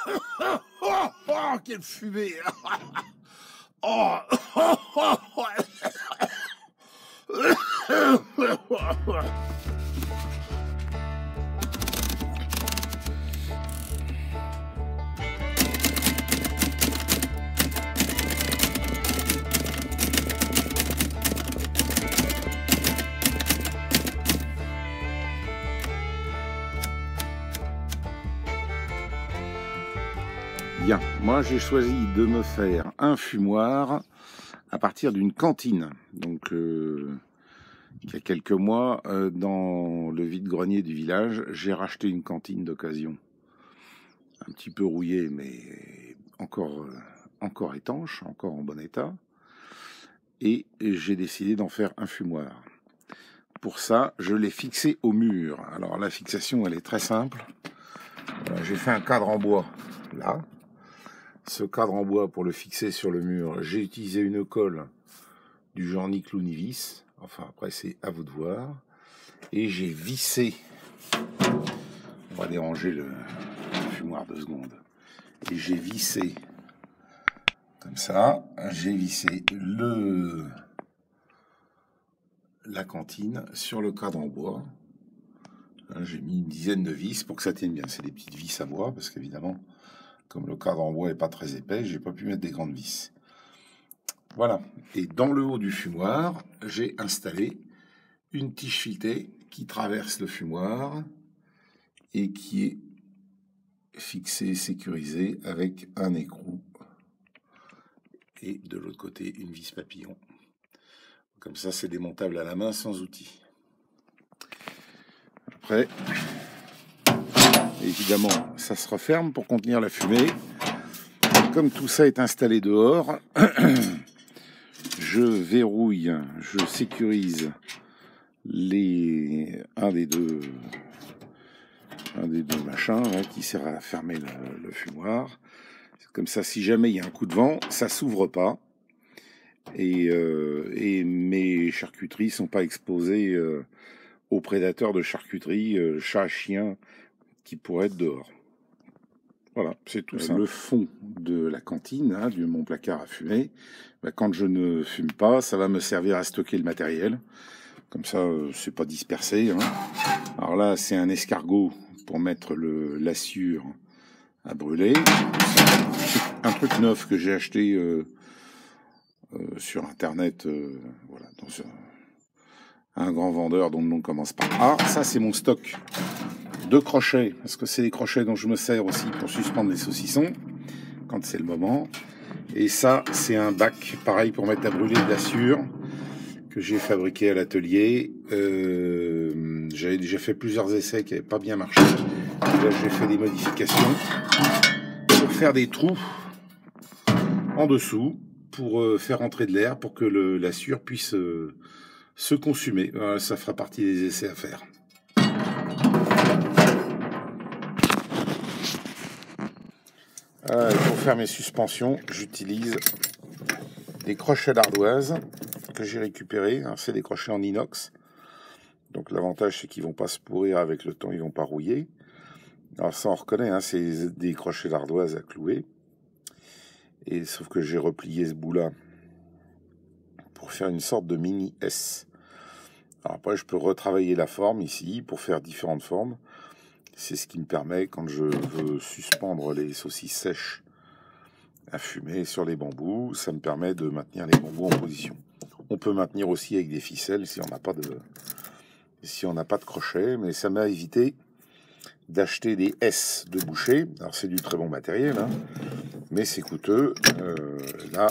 Oh, quelle fumée! Oh, Bien, moi j'ai choisi de me faire un fumoir à partir d'une cantine. Donc, il y a quelques mois, dans le vide-grenier du village, j'ai racheté une cantine d'occasion. Un petit peu rouillée, mais encore étanche, encore en bon état. Et j'ai décidé d'en faire un fumoir. Pour ça, je l'ai fixé au mur. Alors la fixation, elle est très simple. J'ai fait un cadre en bois, là. Ce cadre en bois, pour le fixer sur le mur, j'ai utilisé une colle du genre ni clou ni vis. Enfin, après, c'est à vous de voir. Et j'ai vissé. On va déranger le fumoir 2 secondes. Et j'ai vissé, comme ça, j'ai vissé la cantine sur le cadre en bois. J'ai mis une dizaine de vis pour que ça tienne bien. C'est des petites vis à bois, parce qu'évidemment, comme le cadre en bois n'est pas très épais, j'ai pas pu mettre des grandes vis. Voilà. Et dans le haut du fumoir, j'ai installé une tige filetée qui traverse le fumoir et qui est fixée, sécurisée avec un écrou. Et de l'autre côté, une vis papillon. Comme ça, c'est démontable à la main sans outil. Après, évidemment, ça se referme pour contenir la fumée. Comme tout ça est installé dehors, je verrouille, je sécurise un des deux machins là, qui sert à fermer le fumoir. Comme ça, si jamais il y a un coup de vent, ça s'ouvre pas. Et mes charcuteries sont pas exposées aux prédateurs de charcuterie, chats, chiens, qui pourraient être dehors. Voilà, c'est tout ça. Le fond de la cantine, hein, de mon placard à fumer, quand je ne fume pas, ça va me servir à stocker le matériel. Comme ça, c'est pas dispersé. Hein. Alors là, c'est un escargot pour mettre la sciure à brûler. Un truc neuf que j'ai acheté sur Internet, voilà, dans un grand vendeur dont le nom commence par A. Ça, c'est mon stock de crochets, parce que c'est les crochets dont je me sers aussi pour suspendre les saucissons, quand c'est le moment. Et ça, c'est un bac, pareil, pour mettre à brûler de la sciure, que j'ai fabriqué à l'atelier. J'avais déjà fait plusieurs essais qui n'avaient pas bien marché. Et là, j'ai fait des modifications pour faire des trous en dessous, pour faire entrer de l'air, pour que la sciure puisse se consumer. Voilà, ça fera partie des essais à faire. Pour faire mes suspensions, j'utilise des crochets d'ardoise que j'ai récupérés. C'est des crochets en inox. Donc l'avantage, c'est qu'ils ne vont pas se pourrir avec le temps, ils ne vont pas rouiller. Alors ça, on reconnaît, hein, c'est des crochets d'ardoise à clouer. Et sauf que j'ai replié ce bout-là pour faire une sorte de mini S. Alors après, je peux retravailler la forme ici pour faire différentes formes. C'est ce qui me permet, quand je veux suspendre les saucisses sèches à fumer sur les bambous, ça me permet de maintenir les bambous en position. On peut maintenir aussi avec des ficelles si on n'a pas de crochet, mais ça m'a évité d'acheter des S de boucher. Alors c'est du très bon matériel, hein, mais c'est coûteux. Là,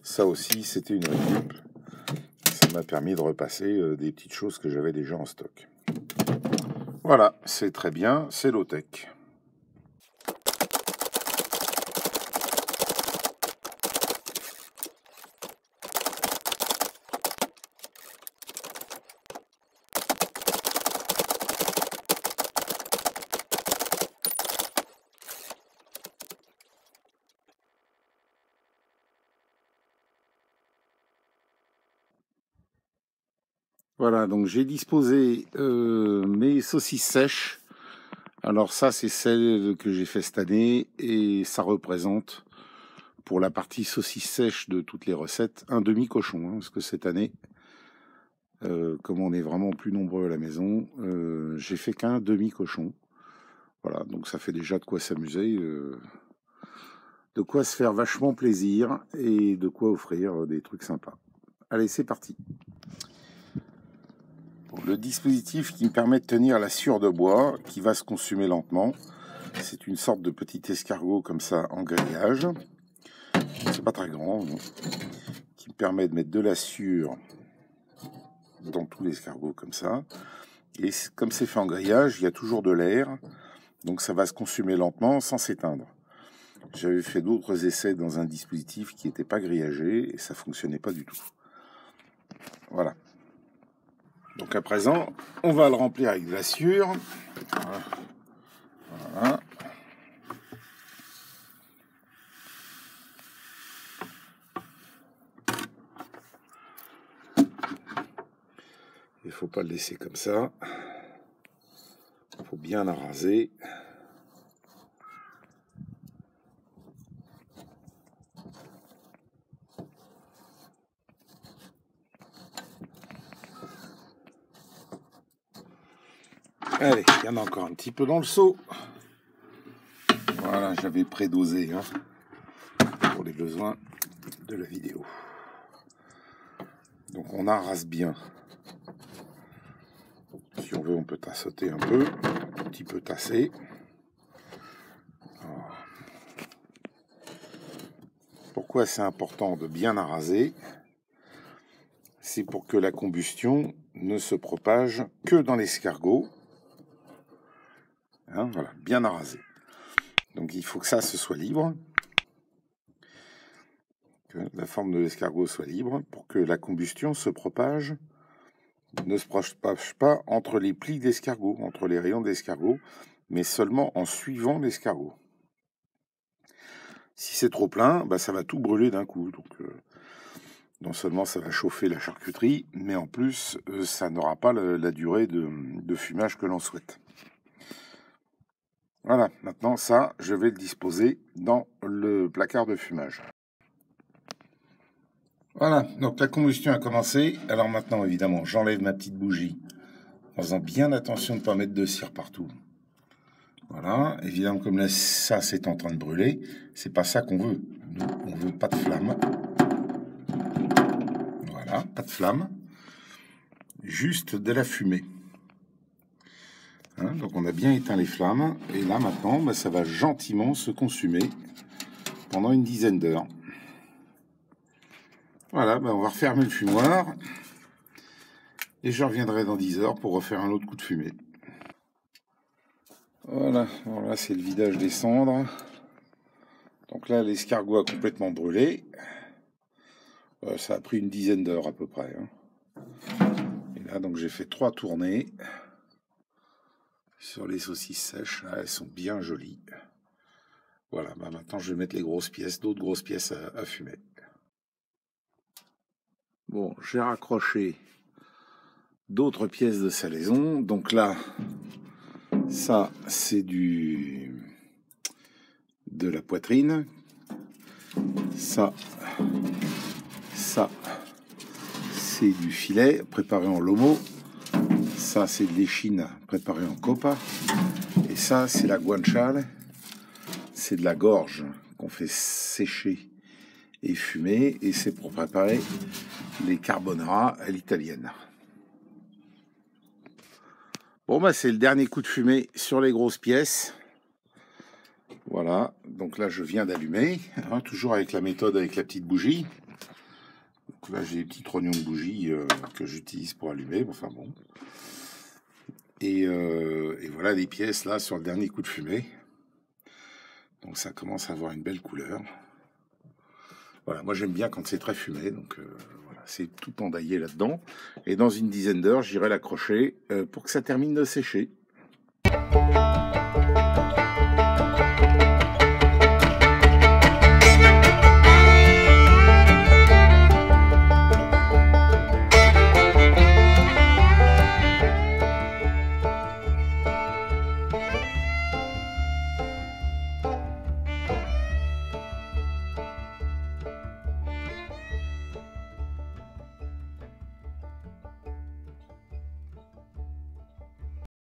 ça aussi, c'était une récup. Ça m'a permis de repasser des petites choses que j'avais déjà en stock. Voilà, c'est très bien, c'est low-tech. Voilà, donc j'ai disposé mes saucisses sèches Alors ça, c'est celle que j'ai fait cette année et ça représente, pour la partie saucisse sèche de toutes les recettes, un demi-cochon. Parce que cette année, comme on est vraiment plus nombreux à la maison, j'ai fait qu'un demi-cochon. Voilà, donc ça fait déjà de quoi s'amuser, de quoi se faire vachement plaisir et de quoi offrir des trucs sympas. Allez, c'est parti. Le dispositif qui me permet de tenir la sciure de bois qui va se consumer lentement. C'est une sorte de petit escargot comme ça en grillage. C'est pas très grand, non, qui me permet de mettre de la sciure dans tout l'escargot comme ça. Et comme c'est fait en grillage, il y a toujours de l'air, donc ça va se consumer lentement sans s'éteindre. J'avais fait d'autres essais dans un dispositif qui n'était pas grillagé et ça fonctionnait pas du tout. Voilà. Donc à présent, on va le remplir avec de la sciure. Voilà. Il ne faut pas le laisser comme ça. Il faut bien la raser. Allez, il y en a encore un petit peu dans le seau. Voilà, j'avais prédosé pour les besoins de la vidéo. Donc on arrase bien. Si on veut, on peut tassoter un peu, un petit peu tasser. Voilà. Pourquoi c'est important de bien araser? C'est pour que la combustion ne se propage que dans l'escargot. Voilà, bien arasé. Donc il faut que ça se soit libre, que la forme de l'escargot soit libre, pour que la combustion ne se propage pas entre les plis d'escargot, entre les rayons d'escargot, mais seulement en suivant l'escargot. Si c'est trop plein, ça va tout brûler d'un coup. Donc non seulement ça va chauffer la charcuterie, mais en plus ça n'aura pas la durée de fumage que l'on souhaite. Voilà, maintenant ça, je vais le disposer dans le placard de fumage. Voilà, donc la combustion a commencé. Alors maintenant, évidemment, j'enlève ma petite bougie en faisant bien attention de ne pas mettre de cire partout. Voilà, évidemment, comme là, ça c'est en train de brûler, c'est pas ça qu'on veut. Nous, on veut pas de flamme. Voilà, pas de flamme, juste de la fumée. Donc on a bien éteint les flammes, et là maintenant, ça va gentiment se consumer pendant une dizaine d'heures. Voilà, on va refermer le fumoir, et je reviendrai dans 10 heures pour refaire un autre coup de fumée. Voilà, là c'est le vidage des cendres. Donc là, l'escargot a complètement brûlé. Ça a pris une dizaine d'heures à peu près. Et là, donc j'ai fait 3 tournées sur les saucisses sèches. Là, elles sont bien jolies. Voilà, maintenant je vais mettre les grosses pièces, d'autres grosses pièces à fumer. Bon, j'ai raccroché d'autres pièces de salaison. Donc là, ça c'est de la poitrine. Ça c'est du filet préparé en lomo. Ça c'est de l'échine préparée en copa. Et ça c'est la guanciale. C'est de la gorge qu'on fait sécher et fumer. Et c'est pour préparer les carbonara à l'italienne. Bon, c'est le dernier coup de fumée sur les grosses pièces. Voilà, donc là je viens d'allumer, toujours avec la méthode avec la petite bougie. Donc là j'ai des petits trognons de bougie que j'utilise pour allumer, enfin bon. Et voilà les pièces là sur le dernier coup de fumée. Donc ça commence à avoir une belle couleur. Voilà, moi j'aime bien quand c'est très fumé, donc voilà, c'est tout endaillé là-dedans. Et dans une dizaine d'heures, j'irai l'accrocher pour que ça termine de sécher.